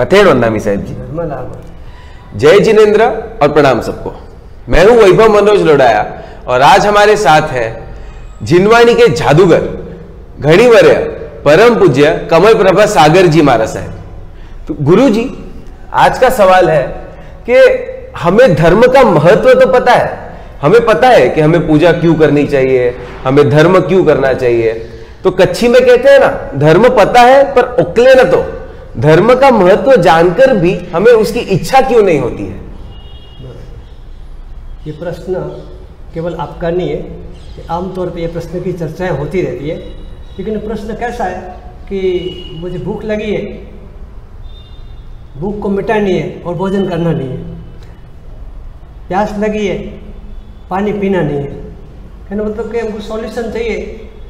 पथेड़ वंदामी साहब जी। जय जिनेन्द्र और प्रणाम सबको। मैं हूं वैभव मनोज लोडाया और आज हमारे साथ है जिनवानी के जादूगर घड़ीवर्य परम पूज्य कमल प्रभा सागर जी महाराज साहब। तो गुरु जी, आज का सवाल है कि हमें धर्म का महत्व तो पता है, हमें पता है कि हमें पूजा क्यों करनी चाहिए, हमें धर्म क्यों करना चाहिए। तो कच्छी में कहते हैं ना, धर्म पता है पर उकले न तो। धर्म का महत्व जानकर भी हमें उसकी इच्छा क्यों नहीं होती है? ये प्रश्न केवल आपका नहीं है, आमतौर पे ये प्रश्न की चर्चाएं होती रहती है। लेकिन प्रश्न कैसा है कि मुझे भूख लगी है, भूख को मिटानी है और भोजन करना नहीं है। प्यास लगी है, पानी पीना नहीं है। कहने मतलब कि हमको सॉल्यूशन चाहिए,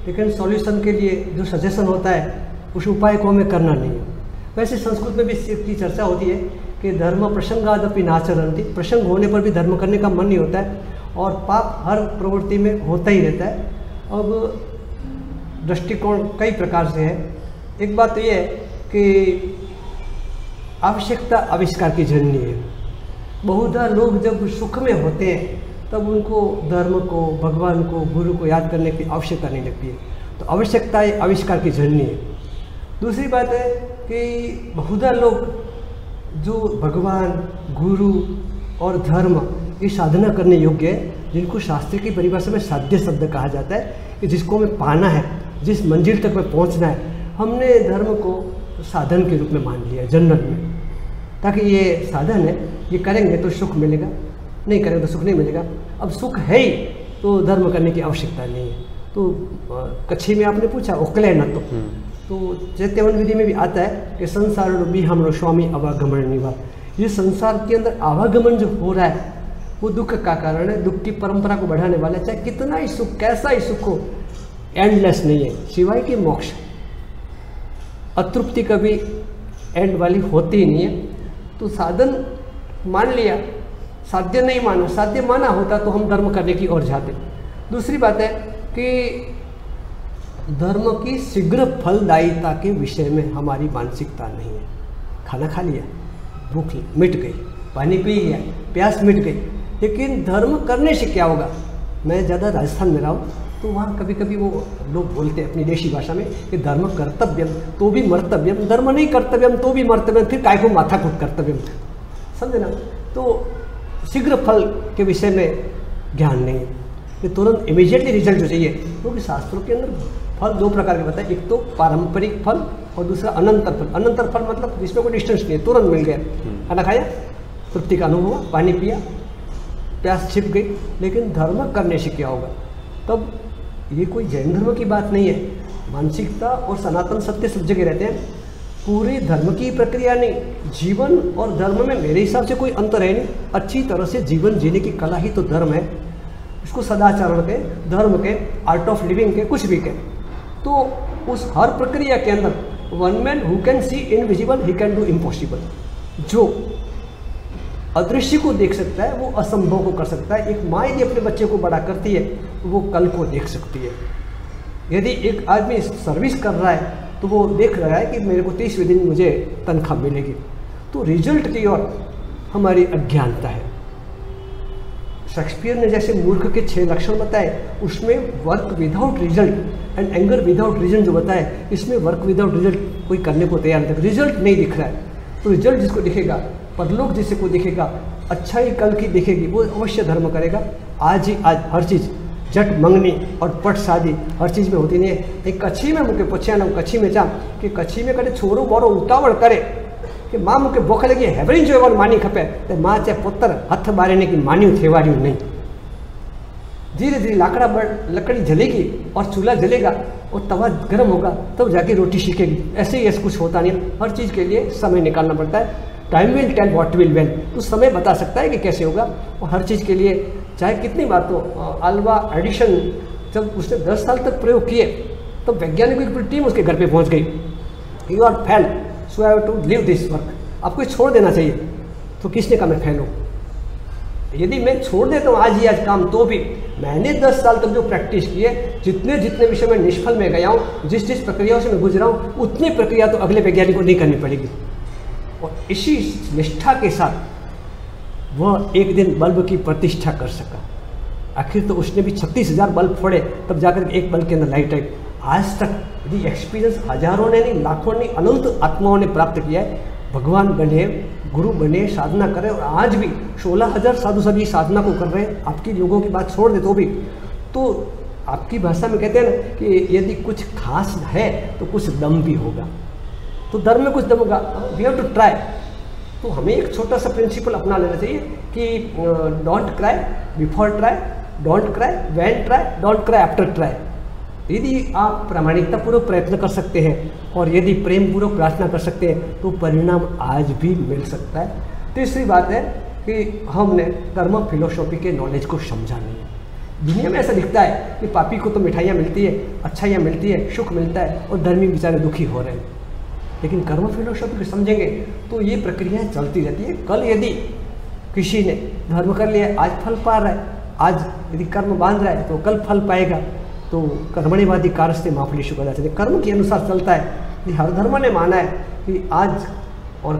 लेकिन सॉल्यूशन के लिए जो सजेशन होता है उस उपाय को हमें करना नहीं है। वैसे संस्कृत में भी इसकी चर्चा होती है कि धर्म प्रसंगादपि नाचरन्ति, प्रसंग होने पर भी धर्म करने का मन नहीं होता है और पाप हर प्रवृत्ति में होता ही रहता है। अब दृष्टिकोण कई प्रकार से है। एक बात तो ये है कि आवश्यकता आविष्कार की जननी है। बहुधा लोग जब सुख में होते हैं तब उनको धर्म को, भगवान को, गुरु को याद करने की आवश्यकता नहीं लगती है। तो आवश्यकता आविष्कार की जननी है। दूसरी बात है कि बहुधा लोग जो भगवान, गुरु और धर्म ये साधना करने योग्य है, जिनको शास्त्र की परिभाषा में साध्य शब्द कहा जाता है कि जिसको हमें पाना है, जिस मंजिल तक में पहुंचना है, हमने धर्म को साधन के रूप में मान लिया जनरल में, ताकि ये साधन है, ये करेंगे तो सुख मिलेगा, नहीं करेंगे तो सुख नहीं मिलेगा। अब सुख है ही तो धर्म करने की आवश्यकता नहीं है। तो कच्छी में आपने पूछा उकले न तो चैत्यवन विधि में भी आता है कि संसार भी हम स्वामी आवागमन निवार। ये संसार के अंदर आवागमन जो हो रहा है वो दुख का कारण है, दुख की परंपरा को बढ़ाने वाला है। चाहे कितना ही सुख, कैसा ही सुख हो, एंडलेस नहीं है, सिवाय कि मोक्ष। अतृप्ति कभी एंड वाली होती ही नहीं है। तो साधन मान लिया, साध्य नहीं माना, साध्य माना होता तो हम धर्म करने की ओर जाते। दूसरी बात है कि धर्म की शीघ्र फलदायिता के विषय में हमारी मानसिकता नहीं है। खाना खा लिया, भूख मिट गई, पानी पी लिया, प्यास मिट गई, लेकिन धर्म करने से क्या होगा? मैं ज़्यादा राजस्थान में रहा हूँ तो वहाँ कभी कभी वो लोग बोलते हैं अपनी देशी भाषा में कि धर्म कर्तव्यम तो भी मर्तव्यम, धर्म नहीं कर्तव्यम तो भी मर्तव्यम, फिर काय को माथाकूट कर्तव्यम, समझे ना? तो शीघ्र फल के विषय में ज्ञान नहीं है, कि तुरंत इमीडिएटली रिजल्ट जो चाहिए। क्योंकि शास्त्रों के अंदर फल दो प्रकार के बताए, एक तो पारंपरिक फल और दूसरा अनंतर फल। अनंतर फल मतलब जिसमें कोई डिस्टेंस नहीं है, तुरंत मिल गया, खाना खाया, तृप्ति का अनुभव हुआ, पानी पिया, प्यास छिप गई। लेकिन धर्म करने से क्या होगा? तब ये कोई जैन धर्म की बात नहीं है। मानसिकता और सनातन सत्य सब जगह रहते हैं। पूरे धर्म की प्रक्रिया नहीं, जीवन और धर्म में मेरे हिसाब से कोई अंतर है नहीं। अच्छी तरह से जीवन जीने की कला ही तो धर्म है। इसको सदाचरण के, धर्म के, आर्ट ऑफ लिविंग के, कुछ भी के। तो उस हर प्रक्रिया के अंदर one man who can see invisible he can do impossible. जो अदृश्य को देख सकता है वो असंभव को कर सकता है। एक माँ यदि अपने बच्चे को बड़ा करती है वो कल को देख सकती है। यदि एक आदमी सर्विस कर रहा है तो वो देख रहा है कि मेरे को 30वें दिन मुझे तनख्वाह मिलेगी। तो रिजल्ट की ओर हमारी अज्ञानता है। शेक्सपियर ने जैसे मूर्ख के 6 लक्षण बताए, उसमें work without result and anger without reason जो बताए, इसमें वर्क विदाउट रिजल्ट कोई करने को तैयार नहीं। रिजल्ट नहीं दिख रहा है तो रिजल्ट जिसको दिखेगा, परलोक जिसे को दिखेगा, अच्छा ही कल की दिखेगी, वो अवश्य धर्म करेगा। आज ही आज हर चीज़ जट मंगनी और पट शादी हर चीज़ में होती नहीं है। एक कच्छी में मुके पूछा ना, कच्छी में जा कि कच्छी में कॾहिं छोरो बोरो उतावड़ करे कि मां मूंखे भूख लगी हेवरी जो एवं मानी खपे, तो मां चाहे पुत्र हथ बारे की मानियों थेवाड़ियों नहीं। धीरे धीरे लकड़ी जलेगी और चूल्हा जलेगा और तवा गर्म होगा तब जाके रोटी सीखेगी। ऐसे ही ऐसा कुछ होता नहीं। हर चीज़ के लिए समय निकालना पड़ता है। Time will tell what will win. तो समय बता सकता है कि कैसे होगा। और हर चीज़ के लिए चाहे कितनी बार तो अल्वा एडिशन जब उसने 10 साल तक प्रयोग किए तो वैज्ञानिकों की पूरी टीम उसके घर पे पहुंच गई। You are fail so have to leave this work. आपको छोड़ देना चाहिए। तो किसने कहा मैं फेल हूँ? यदि मैं छोड़ देता हूँ आज ही आज काम, तो भी मैंने 10 साल तक जो प्रैक्टिस की है, जितने जितने विषय में निष्फल में गया हूँ, जिस जिस प्रक्रियाओं से मैं गुजरा हूँ, उतनी प्रक्रिया तो अगले वैज्ञानिक को नहीं करनी पड़ेगी। और इसी निष्ठा के साथ वह एक दिन बल्ब की प्रतिष्ठा कर सका। आखिर तो उसने भी 36,000 बल्ब फोड़े, तब जाकर एक बल्ब के अंदर लाइट आई। आज तक यदि एक्सपीरियंस हजारों ने नहीं, लाखों ने, अनंत आत्माओं ने प्राप्त किया है। भगवान बने, गुरु बने, साधना करें, और आज भी 16,000 साधु सब ये साधना को कर रहे हैं। आपकी लोगों की बात छोड़ दे तो भी, तो आपकी भाषा में कहते हैं ना कि यदि कुछ खास है तो कुछ दम भी होगा। तो धर्म में कुछ दम होगा, वी हैव टू ट्राई। तो हमें एक छोटा सा प्रिंसिपल अपना लेना चाहिए कि don't cry before try, don't cry when try, don't cry after try. यदि आप प्रामाणिकतापूर्वक प्रयत्न कर सकते हैं और यदि प्रेम पूर्वक प्रार्थना कर सकते हैं तो परिणाम आज भी मिल सकता है। तीसरी बात है कि हमने धर्म फिलोसॉफी के नॉलेज को समझा नहीं है। दुनिया में ऐसा दिखता है कि पापी को तो मिठाइयाँ मिलती है, अच्छाइयाँ मिलती है, सुख मिलता है, और धर्मी बेचारे दुखी हो रहे हैं। लेकिन कर्म फिलोसॉफी को समझेंगे तो ये प्रक्रियाएं चलती रहती है। कल यदि किसी ने धर्म कर लिया, आज फल पा रहा है, आज यदि कर्म बांध रहा है तो कल फल पाएगा। तो कर्मणिवादी कारस्ते माफलेषु कदाचित्, कर्म के अनुसार चलता है। हर धर्म ने माना है कि आज और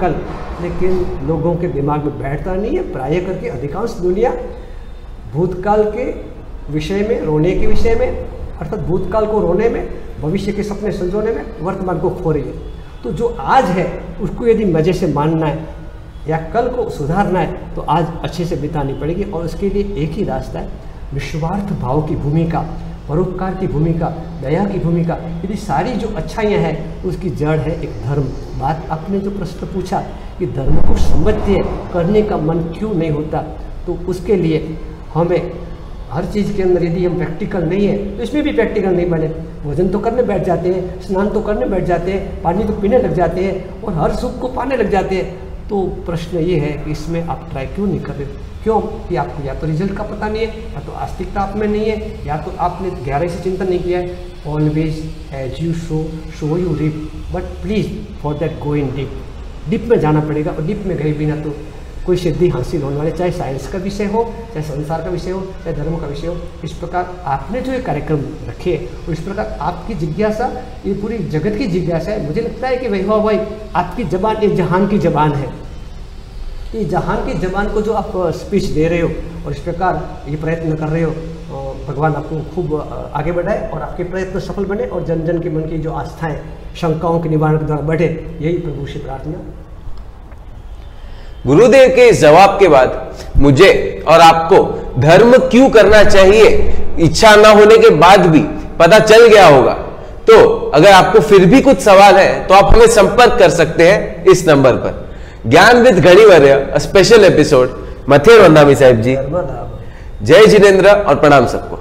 कल, लेकिन लोगों के दिमाग में बैठता नहीं है। प्राय करके अधिकांश दुनिया भूतकाल के विषय में, रोने के विषय में, अर्थात भूतकाल को रोने में, भविष्य के सपने संजोने में, वर्तमान को खो रही है। तो जो आज है उसको यदि मज़े से मानना है या कल को सुधारना है तो आज अच्छे से बितानी पड़ेगी। और उसके लिए एक ही रास्ता है, निस्वार्थ भाव की भूमिका, परोपकार की भूमिका, दया की भूमिका। यदि सारी जो अच्छाइयाँ हैं उसकी जड़ है एक धर्म। बात आपने जो प्रश्न पूछा कि धर्म को समझते हैं, करने का मन क्यों नहीं होता, तो उसके लिए हमें हर चीज़ के अंदर यदि हम प्रैक्टिकल नहीं है तो इसमें भी प्रैक्टिकल नहीं बने। भोजन तो करने बैठ जाते हैं, स्नान तो करने बैठ जाते हैं, पानी तो पीने लग जाते हैं और हर सुख को पाने लग जाते हैं। तो प्रश्न ये है कि इसमें आप ट्राई क्यों नहीं कर रहे? क्यों? कि आपको या तो रिजल्ट का पता नहीं है, या तो आस्तिकता आप में नहीं है, या तो आपने गहराई से चिंतन नहीं किया है। Always as you sow you reap, but please for that go in deep. Deep में जाना पड़ेगा, और डीप में गए बिना तो कोई सिद्धि हासिल होने वाले, चाहे साइंस का विषय हो, चाहे संसार का विषय हो, चाहे धर्म का विषय हो। इस प्रकार आपने जो ये कार्यक्रम रखे और इस प्रकार आपकी जिज्ञासा, ये पूरी जगत की जिज्ञासा है। मुझे लगता है कि वैभव भाई आपकी जबान एक जहान की जबान है। ये जहान की जबान को जो आप स्पीच दे रहे हो और इस प्रकार ये प्रयत्न कर रहे हो, भगवान आपको खूब आगे बढ़ाए और आपके प्रयत्न सफल बने और जन जन के मन की जो आस्थाएं, शंकाओं के निवारण के द्वारा बढ़े, यही प्रभु से प्रार्थना। गुरुदेव के इस जवाब के बाद मुझे और आपको धर्म क्यों करना चाहिए इच्छा न होने के बाद भी पता चल गया होगा। तो अगर आपको फिर भी कुछ सवाल है तो आप हमें संपर्क कर सकते हैं इस नंबर पर। ज्ञान विद घड़ीवर्य स्पेशल एपिसोड। मथे वंदामी साहिब जी, जय जिनेन्द्र और प्रणाम सबको।